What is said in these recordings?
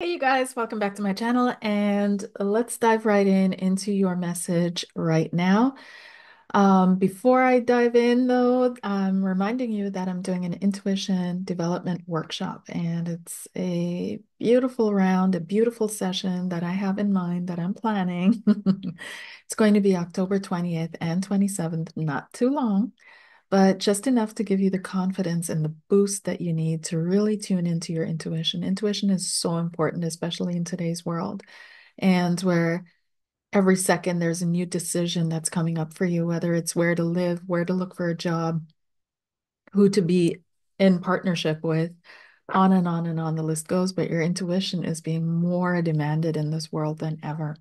Hey you guys, welcome back to my channel and let's dive right in into your message right now. Before I dive in though, I'm reminding you that I'm doing an intuition development workshop and it's a beautiful round, a beautiful session that I have in mind that I'm planning. It's going to be October 20th and 27th, not too long, but just enough to give you the confidence and the boost that you need to really tune into your intuition. Intuition is so important, especially in today's world, and where every second there's a new decision that's coming up for you, whether it's where to live, where to look for a job, who to be in partnership with, on and on and on the list goes. But your intuition is being more demanded in this world than ever.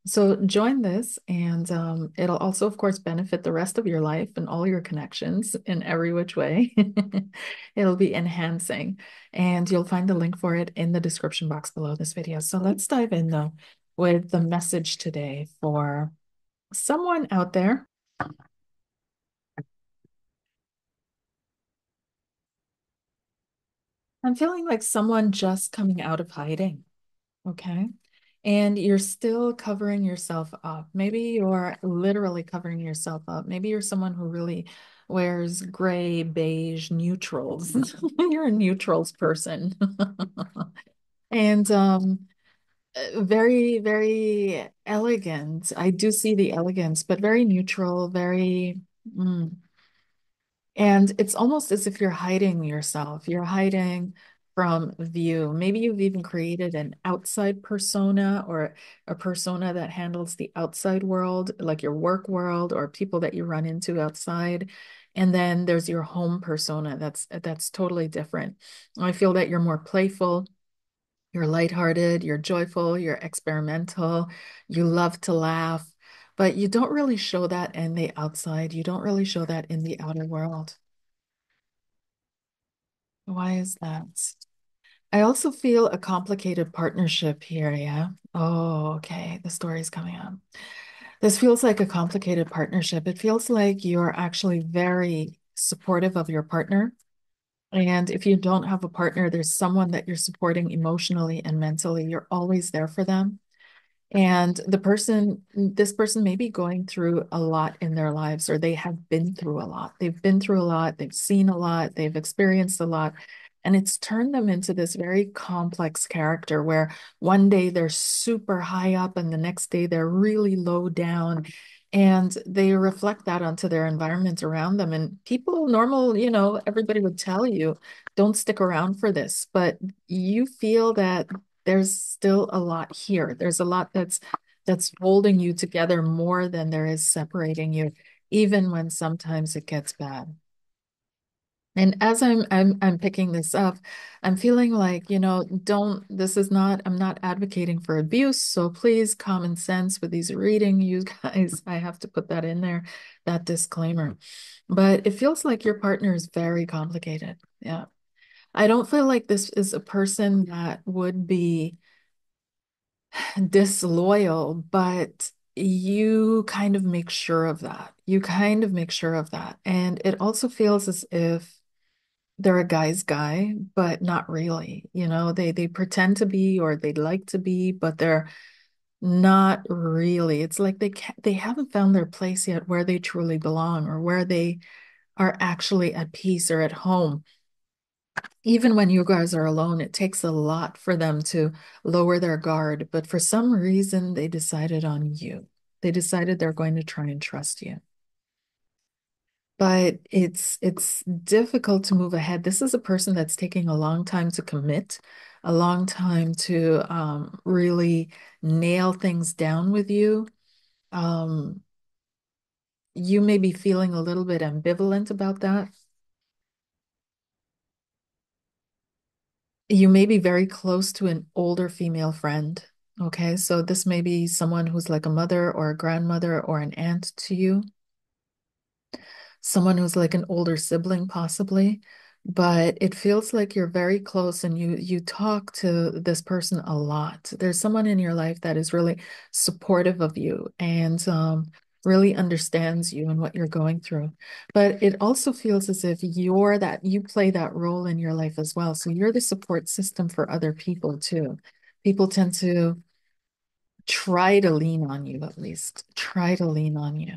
So join this, and it'll also, of course, benefit the rest of your life and all your connections in every which way. It'll be enhancing, and you'll find the link for it in the description box below this video. So let's dive in, though, with the message today for someone out there. I'm feeling like someone just coming out of hiding. Okay. And you're still covering yourself up. Maybe you're literally covering yourself up. Maybe you're someone who really wears gray, beige neutrals. You're a neutrals person. And very, very elegant. I do see the elegance, but very neutral, very and it's almost as if you're hiding yourself. You're hiding from view. Maybe you've even created an outside persona or a persona that handles the outside world, like your work world or people that you run into outside. And then there's your home persona. That's totally different. I feel that you're more playful, you're lighthearted, you're joyful, you're experimental, you love to laugh, but you don't really show that in the outside. You don't really show that in the outer world. Why is that? I also feel a complicated partnership here, yeah? Oh, okay. The story's coming up. This feels like a complicated partnership. It feels like you're actually very supportive of your partner. And if you don't have a partner, there's someone that you're supporting emotionally and mentally. You're always there for them. And this person may be going through a lot in their lives, or they have been through a lot. They've been through a lot, they've seen a lot, they've experienced a lot. And it's turned them into this very complex character where one day they're super high up and the next day they're really low down. And they reflect that onto their environment around them. And people, normal, everybody would tell you, don't stick around for this. But you feel that there's still a lot here. There's a lot that's holding you together more than there is separating you, even when sometimes it gets bad. And as I'm picking this up, I'm feeling like, don't this is not I'm not advocating for abuse, so please common sense with these reading, you guys. I have to put that in there, that disclaimer. But it feels like your partner is very complicated. Yeah. I don't feel like this is a person that would be disloyal, but you kind of make sure of that. You kind of make sure of that. And it also feels as if they're a guy's guy, but not really. They pretend to be or they like to be, but they're not really. It's like they haven't found their place yet where they truly belong or where they are actually at peace or at home. Even when you guys are alone, it takes a lot for them to lower their guard. But for some reason, they decided on you. They decided they're going to try and trust you. But it's difficult to move ahead. This is a person that's taking a long time to commit, a long time to really nail things down with you. Um, you may be feeling a little bit ambivalent about that. You may be very close to an older female friend. Okay, so this may be someone who's like a mother or a grandmother or an aunt to you, someone who's like an older sibling possibly, but it feels like you're very close and you talk to this person a lot. There's someone in your life that is really supportive of you and really understands you and what you're going through. But it also feels as if you play that role in your life as well. So you're the support system for other people too. People tend to try to lean on you, at least try to lean on you.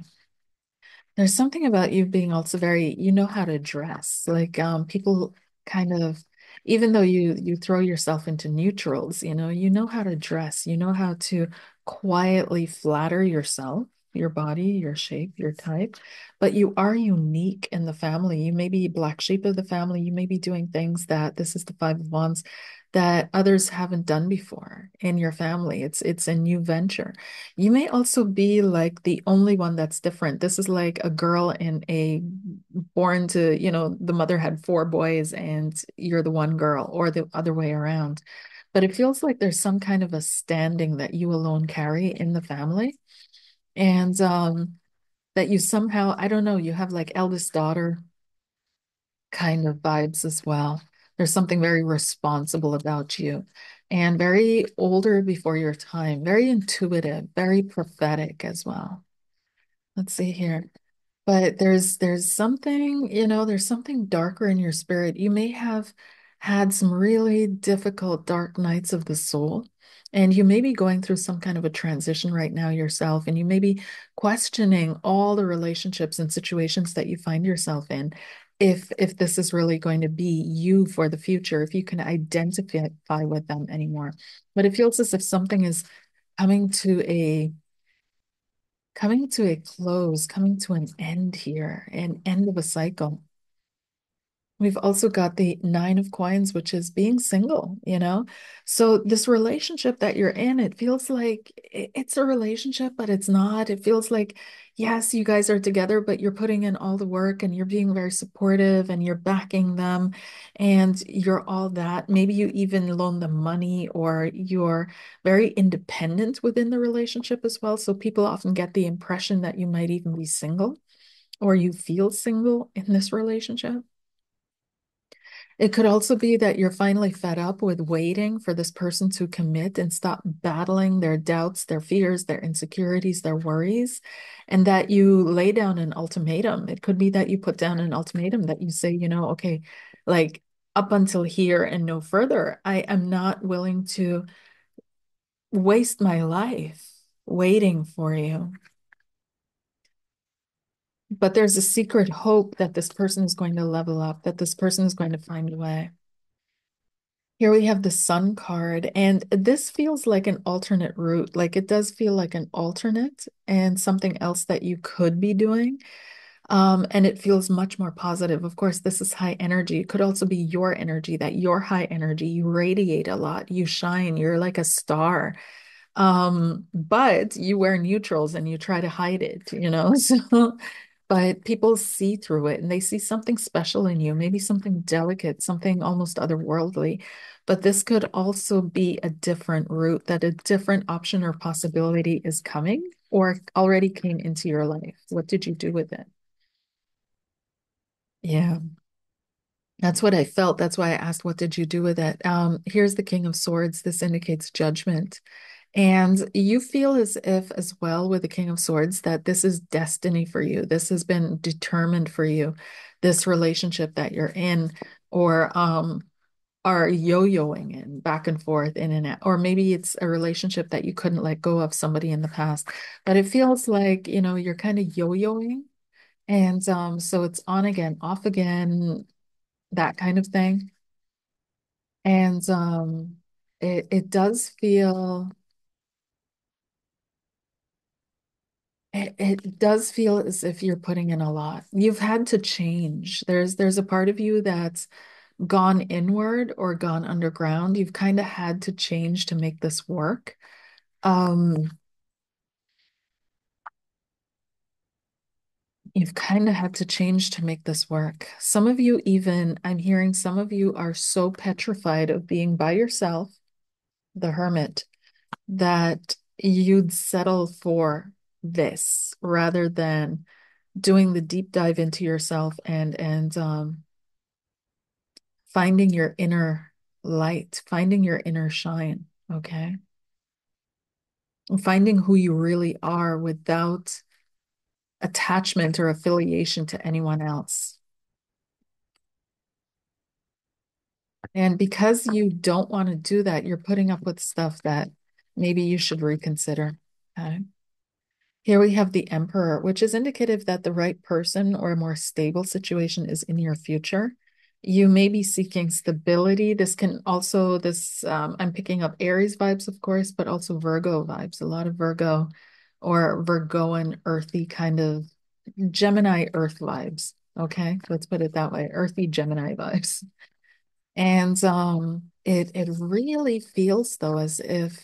There's something about you being also very, you know how to dress. Like people kind of, even though you throw yourself into neutrals, you know how to dress. You know how to quietly flatter yourself, your body, your shape, your type. But you are unique in the family. You may be black sheep of the family. You may be doing things that this is the Five of Wands that others haven't done before in your family. It's a new venture. You may also be like the only one that's different. This is like a girl in a born to, the mother had four boys and you're the one girl, or the other way around. But it feels like there's some kind of a standing that you alone carry in the family. And that you somehow, I don't know, you have like eldest daughter kind of vibes as well. There's something very responsible about you and very older before your time, very intuitive, very prophetic as well. Let's see here. But there's something, there's something darker in your spirit. You may have had some really difficult dark nights of the soul, and you may be going through some kind of a transition right now yourself, and you may be questioning all the relationships and situations that you find yourself in. If this is really going to be you for the future, if you can identify with them anymore. But it feels as if something is coming to a coming to a close, coming to an end here, an end of a cycle. We've also got the Nine of Coins, which is being single. So this relationship that you're in, it feels like it's a relationship, but it's not. It feels like, yes, you guys are together, but you're putting in all the work and you're being very supportive and you're backing them and you're all that. Maybe you even loan them money or you're very independent within the relationship as well. So people often get the impression that you might even be single or you feel single in this relationship. It could also be that you're finally fed up with waiting for this person to commit and stop battling their doubts, their fears, their insecurities, their worries, and that you lay down an ultimatum. It could be that you put down an ultimatum that you say, okay, like up until here and no further. I am not willing to waste my life waiting for you. But there's a secret hope that this person is going to level up, that this person is going to find a way. Here we have the Sun card, and this feels like an alternate route. Like it does feel like an alternate and something else that you could be doing. And it feels much more positive. Of course, this is high energy. It could also be your energy, that you're high energy. You radiate a lot, you shine, you're like a star. But you wear neutrals and you try to hide it. So, but people see through it and they see something special in you, maybe something delicate, something almost otherworldly. But this could also be a different route, that a different option or possibility is coming or already came into your life. What did you do with it? Yeah, that's what I felt. That's why I asked, what did you do with it? Here's the King of Swords. This indicates judgment. And you feel as if, as well, with the King of Swords, that this is destiny for you. This has been determined for you, this relationship that you're in, or are yo-yoing in back and forth, in and out. Or maybe it's a relationship that you couldn't let go of somebody in the past. But it feels like, you're kind of yo-yoing. And so it's on again, off again, that kind of thing. And it does feel. It does feel as if you're putting in a lot. You've had to change. There's a part of you that's gone inward or gone underground. You've kind of had to change to make this work. Um, you've kind of had to change to make this work. Some of you even, I'm hearing some of you are so petrified of being by yourself, the hermit, that you'd settle for this rather than doing the deep dive into yourself and finding your inner light, finding your inner shine, okay? And finding who you really are without attachment or affiliation to anyone else. And because you don't want to do that, you're putting up with stuff that maybe you should reconsider. Okay. Here we have the Emperor, which is indicative that the right person or a more stable situation is in your future. You may be seeking stability. This can also, I'm picking up Aries vibes, of course, but also Virgo vibes, a lot of Virgo or Virgoan earthy kind of Gemini earth vibes. Okay, let's put it that way, earthy Gemini vibes. And it really feels though as if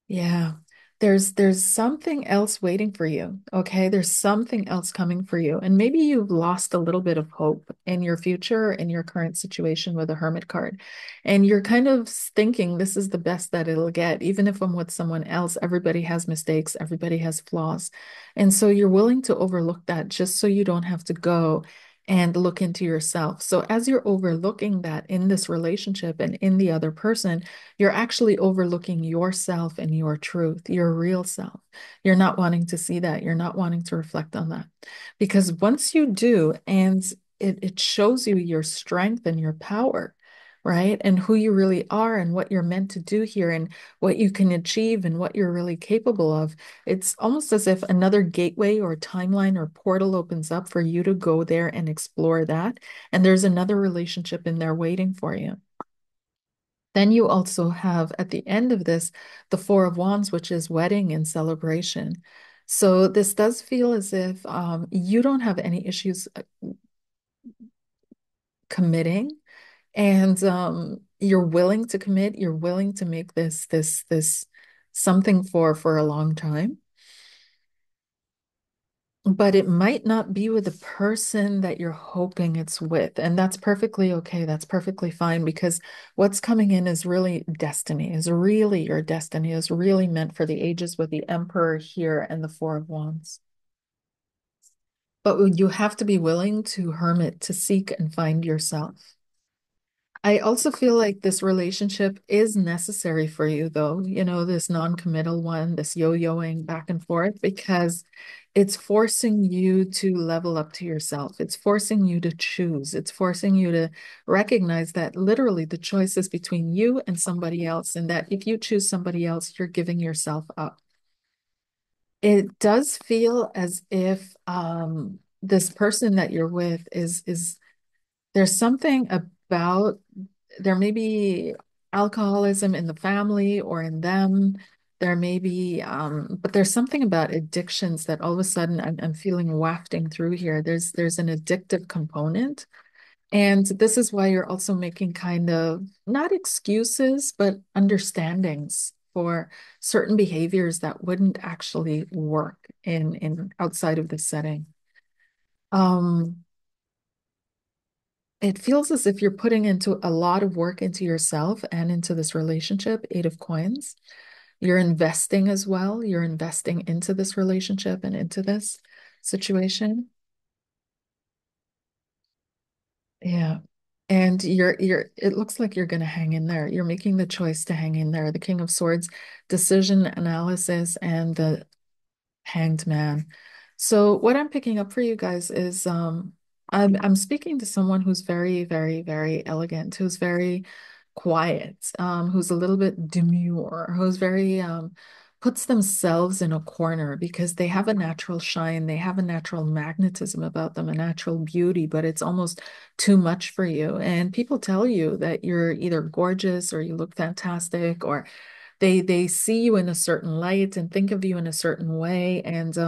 yeah. There's something else waiting for you. Okay. There's something else coming for you. And maybe you've lost a little bit of hope in your future, in your current situation with a Hermit card. And you're kind of thinking this is the best that it'll get. Even if I'm with someone else, everybody has mistakes, everybody has flaws. And so you're willing to overlook that just so you don't have to go and look into yourself. So as you're overlooking that in this relationship and in the other person, you're actually overlooking yourself and your truth, your real self. You're not wanting to see that. You're not wanting to reflect on that. Because once you do, and it shows you your strength and your power, right? And who you really are and what you're meant to do here and what you can achieve and what you're really capable of. It's almost as if another gateway or timeline or portal opens up for you to go there and explore that. And there's another relationship in there waiting for you. Then you also have at the end of this the Four of Wands, which is wedding and celebration. So this does feel as if you don't have any issues committing, and you're willing to commit. You're willing to make this something for a long time. But it might not be with the person that you're hoping it's with. And that's perfectly okay. That's perfectly fine because what's coming in is really destiny, is really your destiny, is really meant for the ages with the Emperor here and the Four of Wands. But you have to be willing to hermit, to seek and find yourself. I also feel like this relationship is necessary for you, though, this non-committal one, this yo-yoing back and forth, because it's forcing you to level up to yourself. It's forcing you to choose. It's forcing you to recognize that literally the choice is between you and somebody else, and that if you choose somebody else, you're giving yourself up. It does feel as if this person that you're with is there's something about there may be alcoholism in the family or in them. There may be, but there's something about addictions that all of a sudden I'm feeling wafting through here. There's an addictive component. And this is why you're also making kind of not excuses, but understandings for certain behaviors that wouldn't actually work in outside of this setting. Um, It feels as if you're putting into a lot of work into yourself and into this relationship, Eight of Coins. You're investing as well. You're investing into this relationship and into this situation. Yeah. And it looks like you're going to hang in there. You're making the choice to hang in there. The King of Swords, decision analysis, and the Hanged Man. So what I'm picking up for you guys is I'm speaking to someone who's very, very, very elegant, who's very quiet, who's a little bit demure, who's very puts themselves in a corner because they have a natural shine, they have a natural magnetism about them, a natural beauty, but it's almost too much for you. And people tell you that you're either gorgeous or you look fantastic or they see you in a certain light and think of you in a certain way, and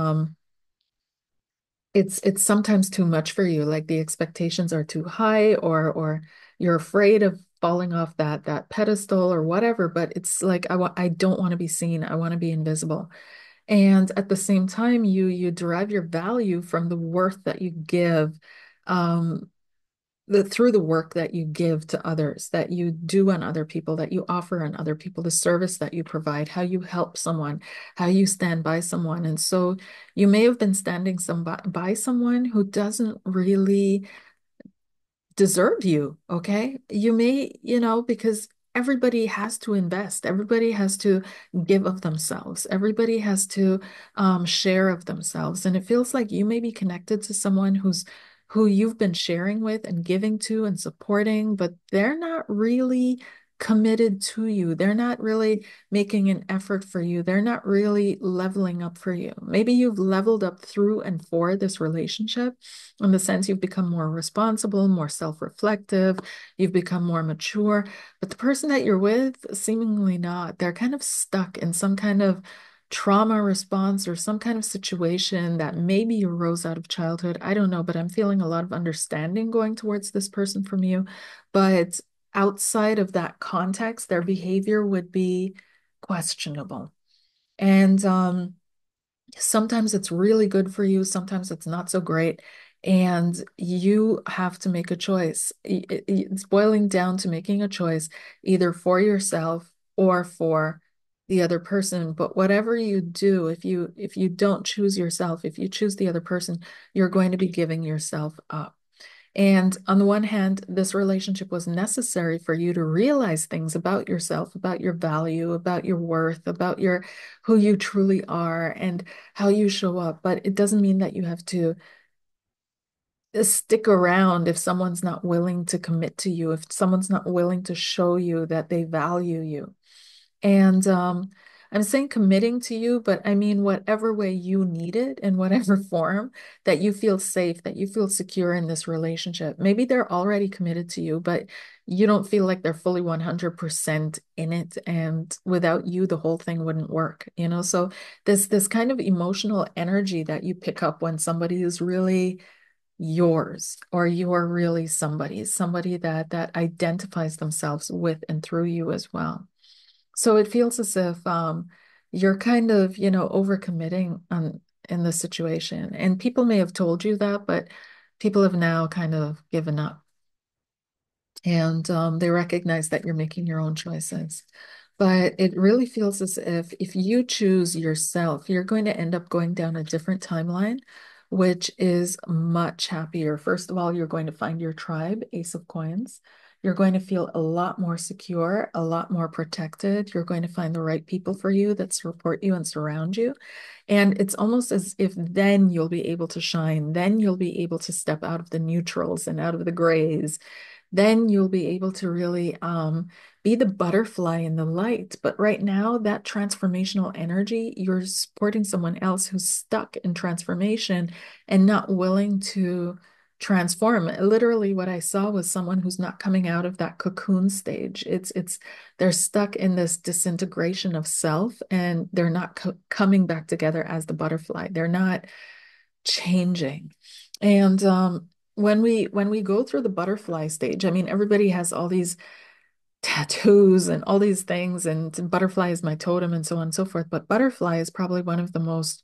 it's sometimes too much for you, like the expectations are too high, or you're afraid of falling off that pedestal or whatever, but it's like I don't want to be seen, I want to be invisible. And at the same time you derive your value from the worth that you give, um through the work that you give to others, that you do on other people, that you offer on other people, the service that you provide, how you help someone, how you stand by someone. And so you may have been standing by someone who doesn't really deserve you, okay? You may, because everybody has to invest, everybody has to give of themselves, everybody has to share of themselves. And it feels like you may be connected to someone who's who you've been sharing with and giving to and supporting, but they're not really committed to you. They're not really making an effort for you. They're not really leveling up for you. Maybe you've leveled up through and for this relationship in the sense you've become more responsible, more self-reflective, you've become more mature, but the person that you're with, seemingly not. They're kind of stuck in some kind of trauma response or some kind of situation that maybe arose out of childhood. I don't know, but I'm feeling a lot of understanding going towards this person from you. But outside of that context, their behavior would be questionable. And sometimes it's really good for you, sometimes it's not so great. And you have to make a choice. It's boiling down to making a choice either for yourself or for the other person. But whatever you do, if you don't choose yourself, if you choose the other person, you're going to be giving yourself up. And on the one hand, this relationship was necessary for you to realize things about yourself, about your value, about your worth, about your who you truly are and how you show up. But it doesn't mean that you have to stick around if someone's not willing to commit to you, if someone's not willing to show you that they value you. And I'm saying committing to you, but I mean whatever way you need it, in whatever form that you feel safe, that you feel secure in this relationship. Maybe they're already committed to you, but you don't feel like they're fully 100% in it. And without you, the whole thing wouldn't work, you know? So this kind of emotional energy that you pick up when somebody is really yours or you're really somebody that identifies themselves with and through you as well. So it feels as if you're kind of, overcommitting in the situation. And people may have told you that, but people have now kind of given up. And they recognize that you're making your own choices. But it really feels as if you choose yourself, you're going to end up going down a different timeline, which is much happier. First of all, you're going to find your tribe, Ace of Coins. You're going to feel a lot more secure, a lot more protected. You're going to find the right people for you that support you and surround you. And it's almost as if then you'll be able to shine. Then you'll be able to step out of the neutrals and out of the grays. Then you'll be able to really be the butterfly in the light. But right now, that transformational energy, you're supporting someone else who's stuck in transformation and not willing to transform. Literally, what I saw was someone who's not coming out of that cocoon stage. They're stuck in this disintegration of self and they're not coming back together as the butterfly. They're not changing. And when we go through the butterfly stage, I mean, everybody has all these tattoos and all these things, and butterfly is my totem and so on and so forth. But butterfly is probably one of the most,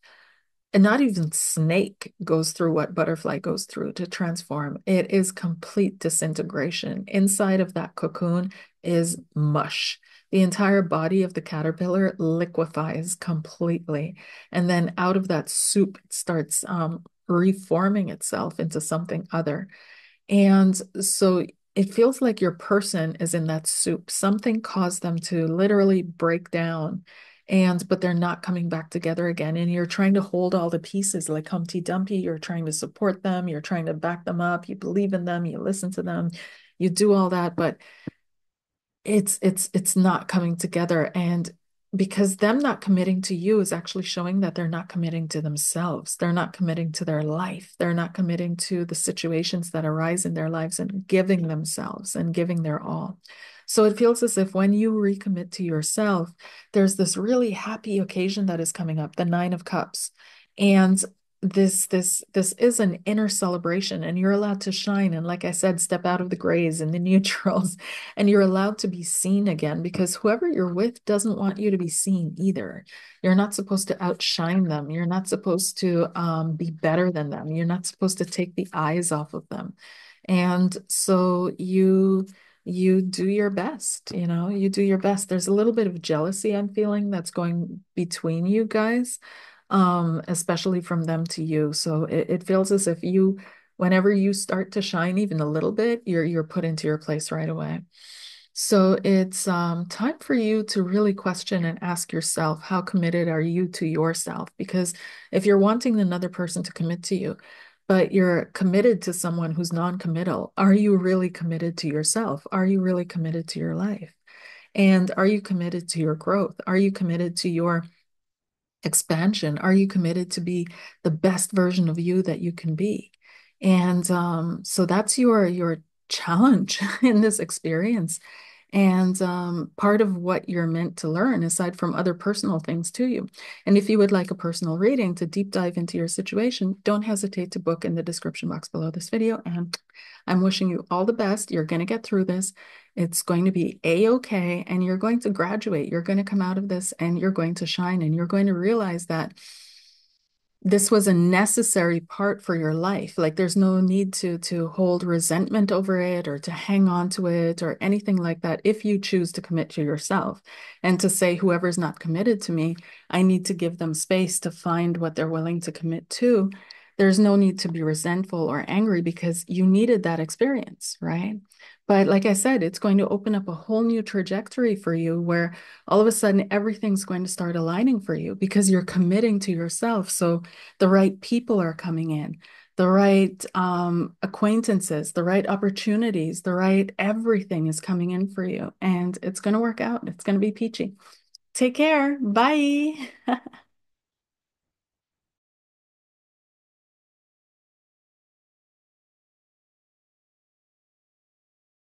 and not even snake goes through what butterfly goes through to transform. It is complete disintegration. Inside of that cocoon is mush. The entire body of the caterpillar liquefies completely. And then out of that soup, it starts reforming itself into something other. And so it feels like your person is in that soup. Something caused them to literally break down but they're not coming back together again. And you're trying to hold all the pieces like Humpty Dumpty. You're trying to support them. You're trying to back them up. You believe in them. You listen to them. You do all that, but it's not coming together. And because them not committing to you is actually showing that they're not committing to themselves. They're not committing to their life. They're not committing to the situations that arise in their lives and giving themselves and giving their all. So it feels as if when you recommit to yourself, there's this really happy occasion that is coming up, the Nine of Cups. And this is an inner celebration and you're allowed to shine and like I said, step out of the grays and the neutrals and you're allowed to be seen again because whoever you're with doesn't want you to be seen either. You're not supposed to outshine them. You're not supposed to be better than them. You're not supposed to take the eyes off of them. And so you do your best, you do your best. There's a little bit of jealousy I'm feeling that's going between you guys, especially from them to you. So it feels as if whenever you start to shine even a little bit, you're put into your place right away. So it's time for you to really question and ask yourself, how committed are you to yourself? Because if you're wanting another person to commit to you, but you're committed to someone who's non-committal. Are you really committed to yourself? Are you really committed to your life? And are you committed to your growth? Are you committed to your expansion? Are you committed to be the best version of you that you can be? And so that's your challenge in this experience. And part of what you're meant to learn, aside from other personal things to you. And if you would like a personal reading to deep dive into your situation, don't hesitate to book in the description box below this video. And I'm wishing you all the best. You're going to get through this. It's going to be a-okay, and you're going to graduate. You're going to come out of this and you're going to shine, and you're going to realize that this was a necessary part for your life. Like there's no need to hold resentment over it or to hang on to it or anything like that if you choose to commit to yourself and to say, whoever's not committed to me, I need to give them space to find what they're willing to commit to. There's no need to be resentful or angry because you needed that experience, right? But like I said, it's going to open up a whole new trajectory for you where all of a sudden everything's going to start aligning for you because you're committing to yourself. So the right people are coming in, the right acquaintances, the right opportunities, the right everything is coming in for you. And it's going to work out. It's going to be peachy. Take care. Bye.